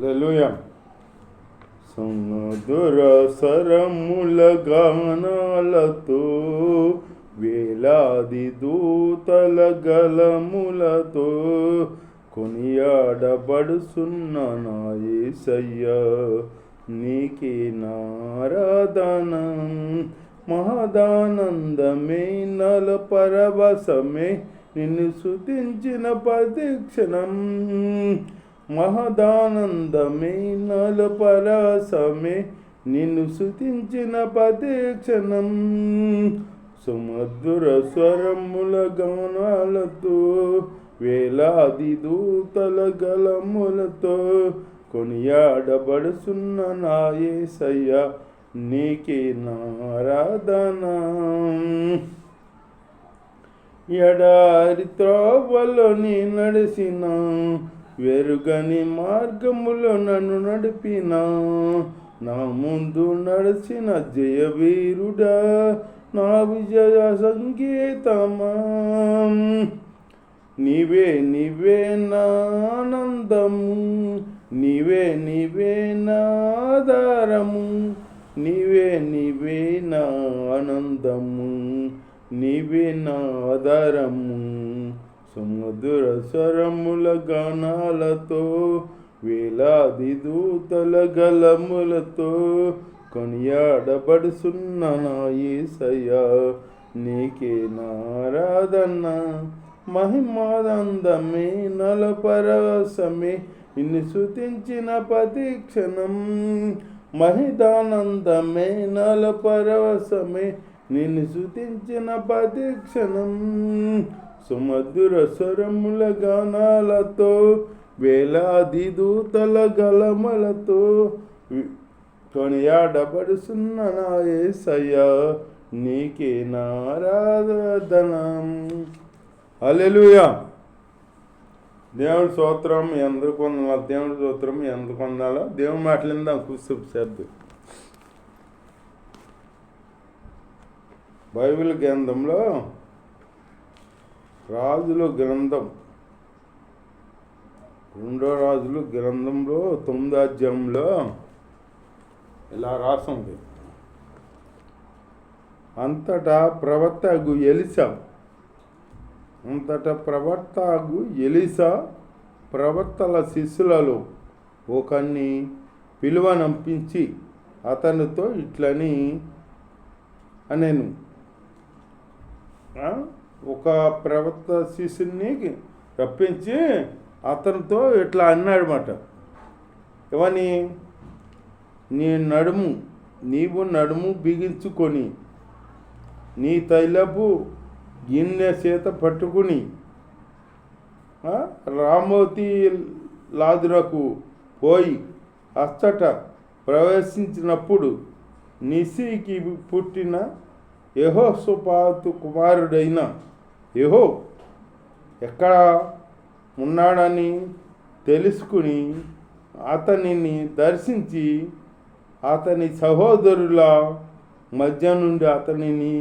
హల్లెలూయా. సుమధుర స్వరముల గానాలతో వేలాది దూతల గలములతో కొనియాడబడుచున్న నా యేసయ్యా, నీకే నారాధన. మహదానందమే నల పరవశమే నిన్ను స్తుతించిన ప్రతిక్షణం. మహదానందమే నల పరవశమే నిన్ను స్తుతించిన ప్రతిక్షణం. సుమధుర స్వరముల గానాలతో వేలాది దూతల గలములతో కొనియాడబడుచున్న నా యేసయ్యా, నీకే నారాధన. ఎడారి త్రోవలో నీ నడిసిన, వెరుగని మార్గములో నన్ను నడిపిన, నా ముందు నడిచిన జయవీరుడా, నా విజయ సంగీతమా. నీవే నీవే నా ఆనందము, నీవే నీవే నా ఆధారము, నీవే నీవే నా ఆనందము, నీవే నా ఆధారము. సుమధుర స్వరముల గానాలతో వేలాది దూతల గలములతో కొనియాడబడుచున్న నా యేసయ్యా, నీకే నారాధన. మహిమానందమే నల పరవశమే నిన్ను స్తుతించిన ప్రతిక్షణం. మహిదానందమే నల పరవశమే నిన్ను స్తుతించిన ప్రతిక్షణం. సుమధుర స్వరముల గానాలతో వేలాది దూతల గలములతో కొనియాడబడుచున్న నా యేసయ్యా, నీకే నారాధన. హల్లెలూయా. దేవుడి స్తోత్రం ఎందుకు వందాలో, దేవుడి స్తోత్రం ఎందుకు వందాలో, దేవుడి మాటలిందాం కూర్చోపు శబ్దు. బైబిల్ గ్రంథంలో రాజుల గ్రంథం 2వ రాజుల గ్రంథంలో 9వ అధ్యాయంలో ఇలా రాసింది. అంతటా ప్రవక్తగు ఎలీషా ప్రవక్తల శిష్యులలో ఒకరిని పిలువనంపించి అతనితో ఇట్లని అనేను. ఒక ప్రవక్త శిష్యుని రప్పించి అతనితో ఇట్లా అన్నాడన్నమాట. ఏమని? నీవు నడుము బిగించుకొని నీ తైలపు గిన్నె చేత పట్టుకుని రామోతి లాదునకు పోయి అచ్చట ప్రవేశించినప్పుడు నిసికి పుట్టిన యెహోషాపాతు కుమారుడైన యెహో ఎక్కడ ఉన్నాడని తెలుసుకుని అతనిని దర్శించి అతని సహోదరుల మధ్య నుండి అతనిని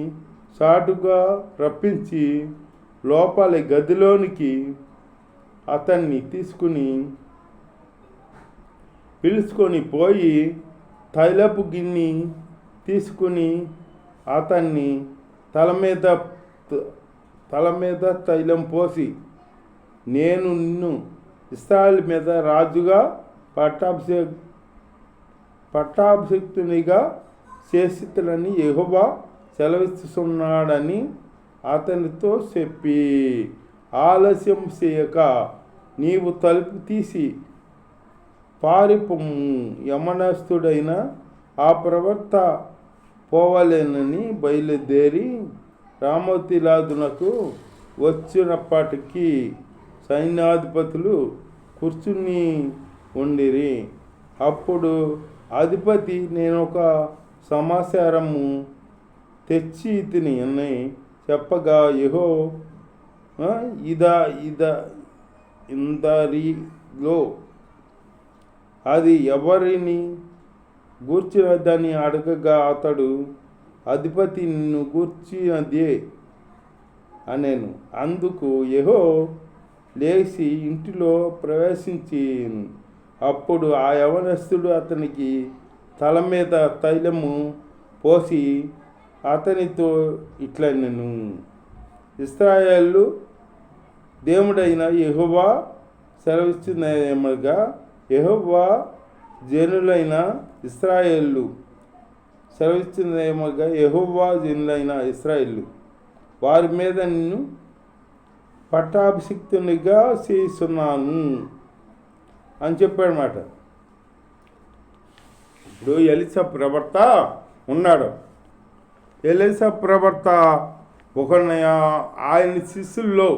చాటుగా రప్పించి లోపలి గదిలోనికి అతన్ని పిలుచుకొని పోయి తైలపు గిన్నె తీసుకుని అతన్ని తల మీద తైలం పోసి, నేను నిన్ను ఇశ్రాయేలు మీద రాజుగా పట్టాభిషిక్తునిగా చేసితులని యెహోవా సెలవిస్తున్నాడని అతనితో చెప్పి, ఆలస్యం చేయక నీవు తలుపు తీసి పారిపోము, యమనస్తుడైన ఆ ప్రవక్త పోవలేనని బయలుదేరి రామోతిలాదునకు వచ్చినప్పటికీ సైన్యాధిపతులు కూర్చుని ఉండిరి. అప్పుడు అధిపతి, నేను ఒక సమాచారము తెచ్చి తిని అని చెప్పగా, యెహో ఇందరిలో అది ఎవరిని గూర్చినదని అడగగా అతడు, అధిపతి నిన్ను గూర్చినదే అనేను. అందుకు యెహో లేచి ఇంటిలో ప్రవేశించి అప్పుడు ఆ యవనస్తుడు అతనికి తల మీద తైలము పోసి అతనితో ఇట్లా నేను ఇశ్రాయేలు దేవుడైన యెహోవా సెలవిస్తున్నదేమనగా, యెహోవా జనులైన ఇశ్రాయేలు సెలవిస్తున్నదేమనగా, యెహోవా జనులైన ఇశ్రాయేలు వారి మీద నిన్ను పట్టాభిషిక్తునిగా చేస్తున్నాను అని చెప్పాడనమాట. ఇప్పుడు ఎలీషా ప్రవక్త ఉన్నాడు. ఎలీషా ప్రవక్త ఒకరిని ఆయన శిష్యుల్లో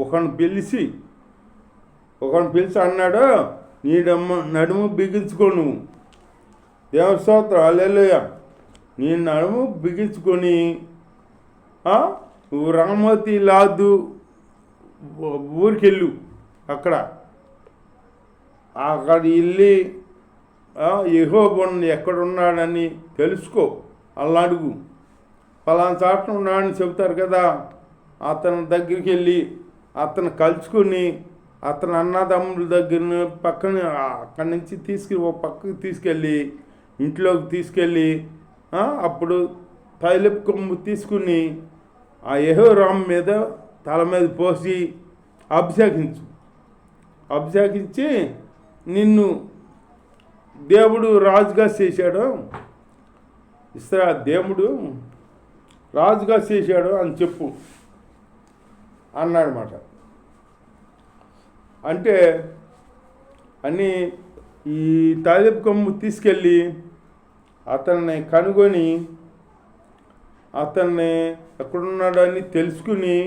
ఒకరిని పిలిచి అన్నాడు, నీ నడుము బిగించుకో, నువ్వు దేవుని స్తోత్రం హల్లెలూయా, నీ నడుము బిగించుకొని నువ్వు రామోతి లాదు ఊరికెళ్ళు, అక్కడ వెళ్ళి యెహోవా ఎక్కడున్నాడని తెలుసుకో, అలా అడుగు. ఫలానా చాట ఉన్నాడని చెబుతారు కదా, అతని దగ్గరికి వెళ్ళి అతను కలుసుకుని అతని అన్నదమ్ముల దగ్గర పక్కన అక్కడి నుంచి ఓ పక్కకి తీసుకెళ్ళి ఇంట్లోకి తీసుకెళ్ళి అప్పుడు తైలపు కొమ్ము తీసుకుని ఆ యెహోరాము మీద తల మీద పోసి అభిషేకించి నిన్ను దేవుడు రాజుగా చేశాడు, దేవుడు రాజుగా చేశాడు అని చెప్పు అన్నాడనమాట. అంటే అన్నీ ఈ తైలపు కొమ్ము తీసుకెళ్ళి అతన్ని కనుగొని అతన్ని ఎక్కడున్నాడని తెలుసుకుని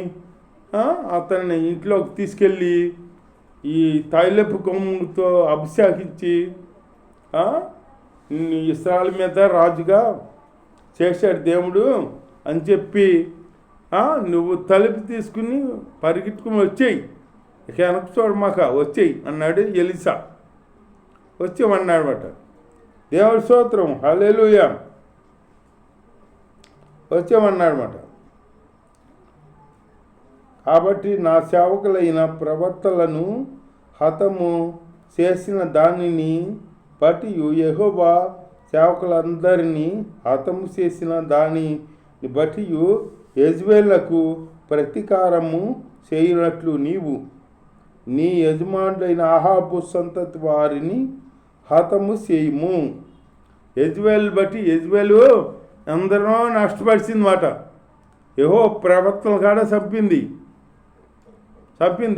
అతన్ని ఇంట్లోకి తీసుకెళ్ళి ఈ తైలపు కొమ్ముతో అభిషేకించి ఇశ్రాయేలు మీద రాజుగా చేశాడు దేవుడు అని చెప్పి నువ్వు తలుపు తీసుకుని పరిగెట్టుకుని వచ్చేయి, ఇక వెనక చూడమాక వచ్చేయి అన్నాడు ఎలీషా. వచ్చామన్నాడనమాట. దేవుడి స్తోత్రం హల్లెలూయా, వచ్చామన్నాడనమాట. కాబట్టి నా సేవకులైన ప్రవక్తలను హతము చేసిన దానిని బట్టి యెహోవా సేవకులందరినీ హతము చేసిన దానిని బట్టి యెజ్రెయేలుకు ప్రతీకారము చేయనట్లు నీవు నీ యజమానుడైన అహాబు సంతతి వారిని హతము చేయము. యెజ్రెయేలు అందరూ నష్టపరిచింది మాట. యెహోవా ప్రవక్తలు కూడా చంపింది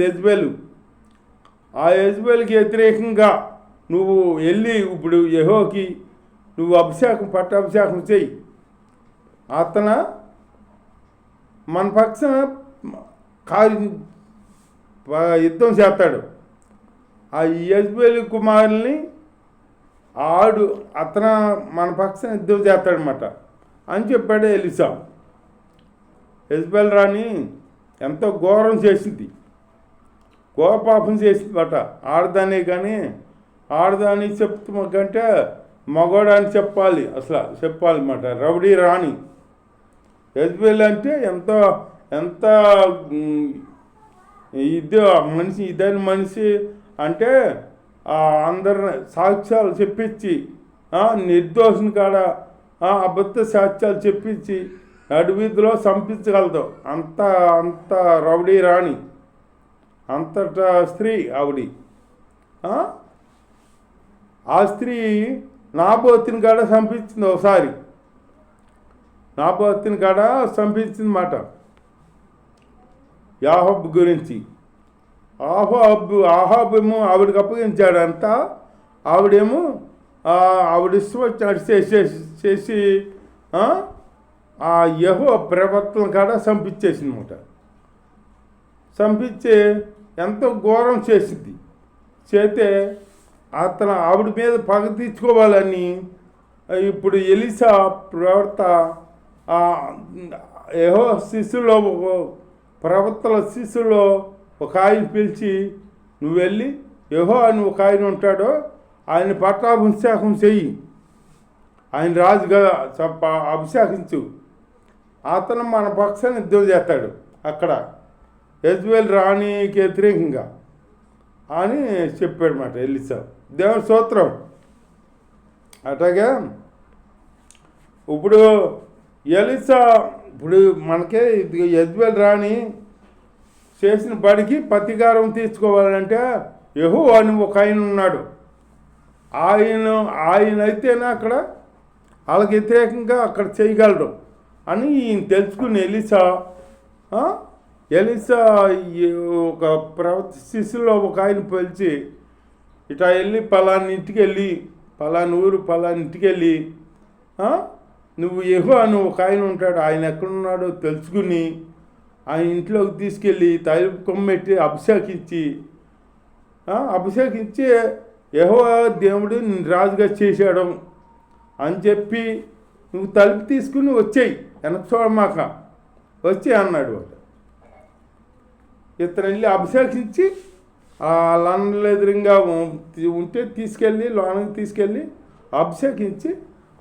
యెజ్రెయేలు. ఆ యెజ్రెయేలుకి వ్యతిరేకంగా నువ్వు వెళ్ళి ఇప్పుడు యెహోవాకి నువ్వు పట్టాభిషేకం చెయ్యి, అతను మన పక్షన యుద్ధం చేస్తాడు. ఆ యెజ్రెయేలు కుమారుల్ని అతను మన పక్షన యుద్ధం చేస్తాడనమాట అని చెప్పాడు ఎలీషా. యెజ్రెయేలు రాణి ఎంతో ఘోరం చేసింది, ఘోర పాపం చేసింది అట. ఆడదానే కానీ ఆడదాని చెప్తామంటే మగవాడని చెప్పాలన్నమాట. రౌడీ రాణి యెజ్రెయేలు అంటే ఎంత ఇదని మనిషి అంటే అందరిని సాక్ష్యాలు చెప్పించి నిర్దోషిని కాడ అబద్ధ సాక్ష్యాలు చెప్పించి నడివీధిలో చంపించగలదు. అంత రౌడీ రాణి, అంతటా స్త్రీ ఆవిడ. ఆ స్త్రీ నాబోతుని కాడ చంపించింది ఒకసారి, నాబోతుని కాడ చంపించింది మాట యాహాబు గురించి. ఆహాబేమో ఆవిడకి అప్పగించాడంతా, ఆవిడేమో ఆవిడ ఇష్టం వచ్చినట్టు చేసి ఆ యెహోవా ప్రవక్తలను కాడ చంపించేసిందన్నమాట. చంపించి ఎంతో ఘోరం చేసింది. చేస్తే ఆవిడ మీద పగ తీర్చుకోవాలని ఇప్పుడు ఎలీషా ప్రవక్త యెహోవా శిష్యులో ప్రవక్తల శిష్యులో ఒక ఆయన పిలిచి, నువ్వు వెళ్ళి యెహోవా అని ఒక ఆయన ఉంటాడో ఆయన పట్టాభిషేకం చెయ్యి, ఆయన రాజుగా అభిషేకించు, అతను మన పక్షాన్ని యుద్ధం చేస్తాడు అక్కడ యెజ్రెయేలు రాణికి వ్యతిరేకంగా. అని చెప్పాడన్నమాట ఎలీసా. దేవుని స్తోత్రం. అట్లాగే ఇప్పుడు ఎలీసా ఇప్పుడు మనకే యెజ్బెల్ రాణి చేసిన బడికి ప్రతీకారం తీర్చుకోవాలంటే యెహోవా అని ఒక ఆయన ఉన్నాడు. ఆయన అయితేనే అక్కడ వాళ్ళకి వ్యతిరేకంగా అక్కడ చేయగలడు అని ఈయన తెలుసుకుని ఎలీసా ఒక ప్రవక్త శిష్యుల్లో ఒక ఆయన పిలిచి ఇట్లా వెళ్ళి పలాని ఇంటికి వెళ్ళి పలాని ఊరు పలాని ఇంటికి వెళ్ళి నువ్వు యెహోవా అని ఒక ఆయన ఉంటాడు, ఆయన ఎక్కడున్నాడో తెలుసుకుని ఆయన ఇంట్లోకి తీసుకెళ్ళి తైలపు కొమ్మెట్టి అభిషేకించి యెహోవా దేవుడు నిన్ను రాజుగా చేశాడు అని చెప్పి నువ్వు తలుపు తీసుకుని వచ్చేయి, వెనక చూడమాక వచ్చి అన్నాడు వాడు. ఇతను వెళ్ళి అభిషేకించి లండన్లో ఎదురుగా ఉంటే తీసుకెళ్ళి లోనకి తీసుకెళ్ళి అభిషేకించి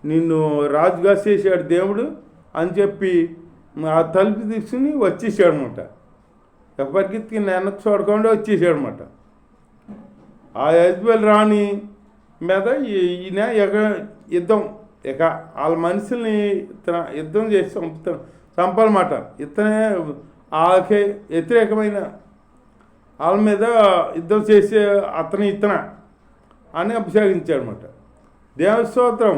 నిన్ను రాజుగా చేశాడు దేవుడు అని చెప్పి ఆ తలుపు తీసుకుని వచ్చేసాడు అనమాట. ఎప్పటికీ వెనక్కి చూడకుండా వచ్చేసాడు అనమాట. ఆ యెజ్బెల్ రాణి మీద ఈయన యుద్ధం ఇక వాళ్ళ మనుషుల్ని యుద్ధం చేసి చంపాలన్నమాట. ఇతనే వాళ్ళకి వ్యతిరేకమైన వాళ్ళ మీద యుద్ధం చేసే ఇతన అని అభిషేకించాడు అనమాట. దేవుని స్తోత్రం.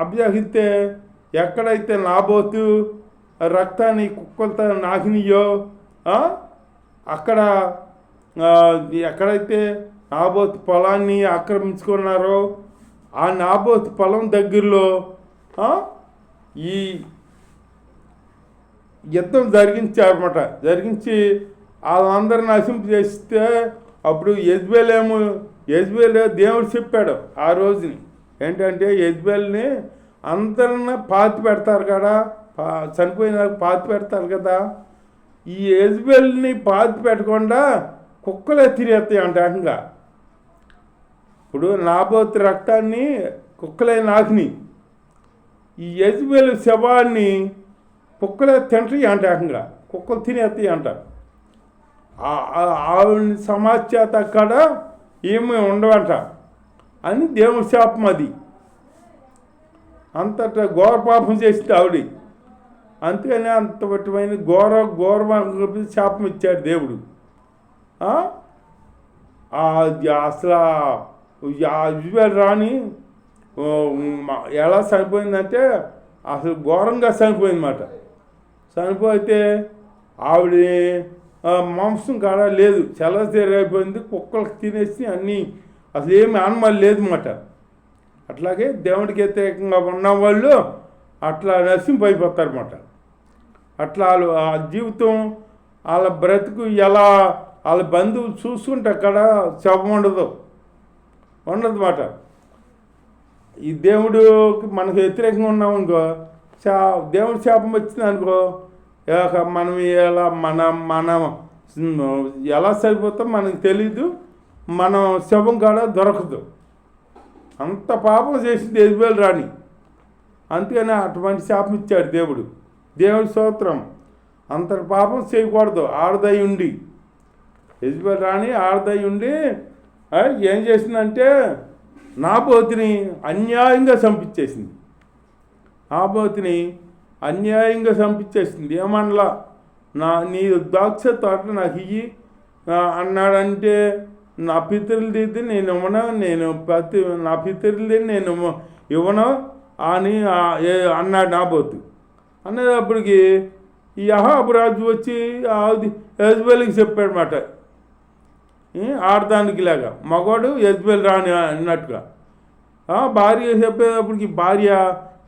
అభిషేకిస్తే ఎక్కడైతే నాబోతు రక్తాన్ని కుక్కలతో నాకినయో అక్కడ ఎక్కడైతే నాబోతు పొలాన్ని ఆక్రమించుకున్నారో ఆ నాబోతు పొలం దగ్గరలో ఈ యుద్ధం జరిగించారన్నమాట. జరిగించి వాళ్ళందరిని నశింపు చేస్తే అప్పుడు యెజ్బెల్ దేవుడు చెప్పాడు ఆ రోజుని ఏంటంటే యెజ్బెల్ని అందరిని పాతి పెడతారు కదా, చనిపోయిన పాతి పెడతారు కదా, ఈ యెజ్బెల్ని పాతి పెట్టకుండా కుక్కలే తినేస్తాయి అంట. ఏకంగా ఇప్పుడు నాబోతు రక్తాన్ని కుక్కలే నాకిని, ఈ యెజ్బెల్ శవాన్ని కుక్కలే తింటాయి అంట. ఏకంగా కుక్కలు తినేస్తాయి అంట. ఆవిడ సమాచాత అక్కడ ఏమీ ఉండవంట అని దేవుడి శాపం. అది అంతటా ఘోర పాపం చేసింది ఆవిడ. అంతేగాని అంత పట్టమైన ఘోర శాపం ఇచ్చాడు దేవుడు. అసలు యెజ్బెల్ రాణి ఎలా చనిపోయిందంటే అసలు ఘోరంగా చనిపోయిందన్నమాట. చనిపోతే ఆవిడ మాంసం కాడ లేదు, అయిపోయింది, కుక్కలకు తినేసి అన్నీ అసలు ఏమి ఆనమాలు లేదన్నమాట. అట్లాగే దేవుడికి వ్యతిరేకంగా ఉన్నవాళ్ళు అట్లా నశింపైపోతారన్నమాట. అట్లా ఆ జీవితం వాళ్ళ బ్రతుకు ఎలా వాళ్ళ బంధువులు చూసుకుంటే అక్కడ శవం ఉండదన్నమాట. ఈ దేవుడికి మనకు వ్యతిరేకంగా ఉన్నామనుకో, దేవుడి శాపం వచ్చింది అనుకో, మనం మనం ఎలా సరిపోతాం మనకు తెలీదు, మనం శవం కాడ దొరకదు. అంత పాపం చేసింది యెజ్బెల్ రాణి. అందుకని అటువంటి శాపం ఇచ్చాడు దేవుడు. దేవుడి స్తోత్రం. అంతటి పాపం చేయకూడదు. ఆడదై ఉండి యెజ్బెల్ రాణి ఆడదై ఉండి ఏం చేసిందంటే నాబోతుని అన్యాయంగా చంపించేసింది. నాబోతుని అన్యాయంగా చంపించేసింది. ఏమనలా, నీ ద్రాక్ష తోట నాకు ఇయ్యి అన్నాడంటే నా పితరులది నేను ఇవ్వను, నా పితరులది నేను ఇవ్వను అని అన్నాడు నాబోతు. అనేటప్పటికి ఈ అహాబు రాజు వచ్చి యెజ్బెల్కి చెప్పాడన్నమాట. ఆడదానికి లాగా మగవాడు యెజ్బెల్ రాని అన్నట్టుగా భార్య చెప్పేటప్పటికి భార్య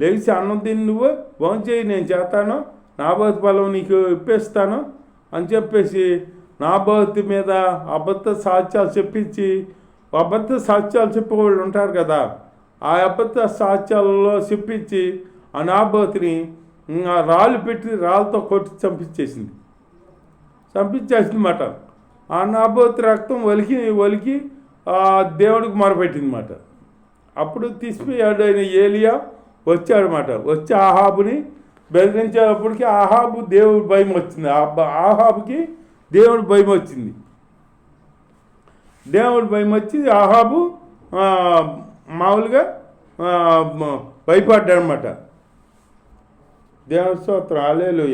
లేచి అన్నం తిని నువ్వు భోంచేయి, నేను చేస్తాను, నాబోతు పొలం నీకు ఇప్పేస్తాను అని చెప్పేసి నాబోతు మీద అబద్ధ సాక్ష్యాలు చెప్పించి, అబద్ధ సాక్ష్యాలు చెప్పేవాళ్ళు ఉంటారు కదా, ఆ అబద్ధ సాక్ష్యాలలో చెప్పించి ఆ నాబోతుని రాళ్ళు పెట్టి రాళ్ళతో కొట్టి చంపించేసిందన్నమాట. ఆ నాబోతు రక్తం ఒలికి దేవుడికి మొరపెట్టిందన్నమాట. అప్పుడు తీసిపోయాడు ఆయన ఏలియా వచ్చాడనమాట. వచ్చి ఆహాబుని బెదిరించేటప్పటికి ఆహాబు దేవుడి భయం వచ్చింది. ఆహాబుకి దేవుడి భయం వచ్చింది. దేవుడు భయం వచ్చి ఆహాబు మామూలుగా భయపడ్డాడనమాట. దేవుడి స్తోత్రం, హల్లెలూయా.